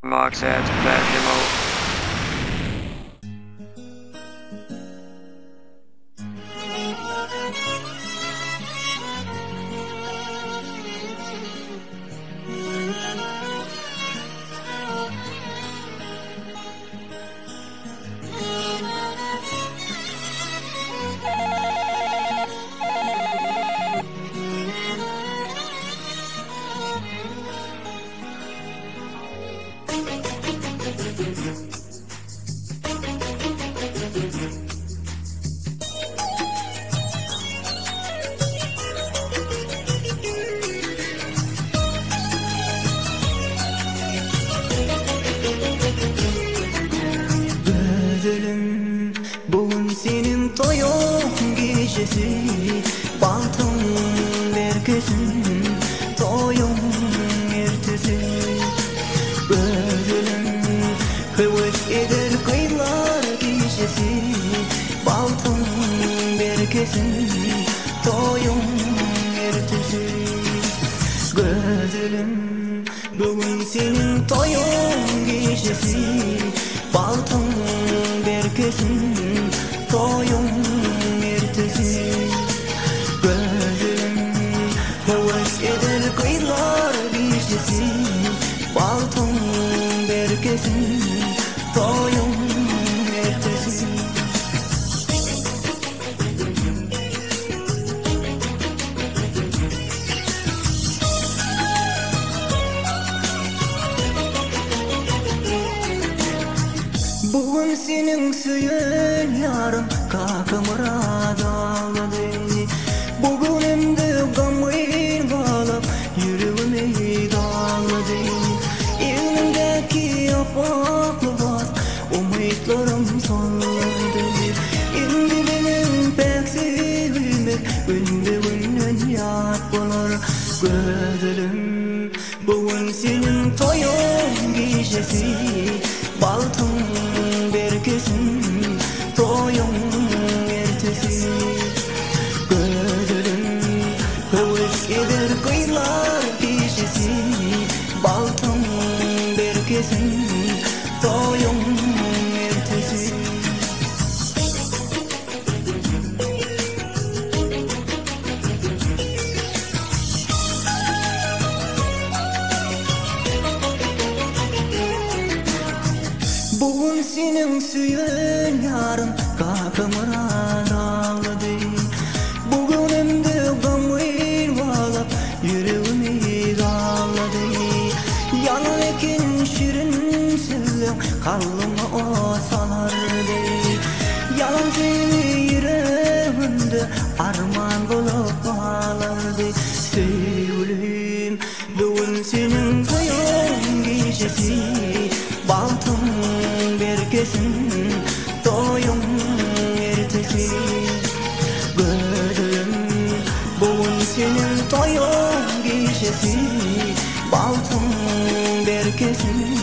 Maksat Benjamin. Gözlerim bugün senin toyun gecesi, baltın berkesin toyun ertesi. Gözlerim hıvıs eder kıyılar gecesi, baltın berkesin toyun ertesi. Gözlerim bugün senin toyun gecesi, baltın berkesin toyun ertesi. Gözlerim hevas eder kıyılar gecesi, baltın berkesin toyun ertesi. Bugün senin suyun yarın kakamıra dağladı. Bugün hem de gamın bağlap yüreğime dağladı. Elimdeki yapaklı var, umutlarım salladı. Şimdi benim pek sevmek önde günden yapmalar. Gözlerim bugün senin toyun gecesi, baltın berkesin toyun ertesi. Gözlerim hıvıs eder kıyılar gecesi, baltın berkesin toyun ertesi. Bugün senin suyun yarın kakamıra dağladı. Bugün hem de gamın bağlap yüreğime dağladı. Yalan ekin şirin sevdim kalbime o salardı. Yalan sevdi yüreğimde arman bulup bağlardı. Sevgilim bugün senin toyun gecesi, baltın berkesin toyun ertesi. Gözlerim bugün senin toyun gecesi, baltın berkesin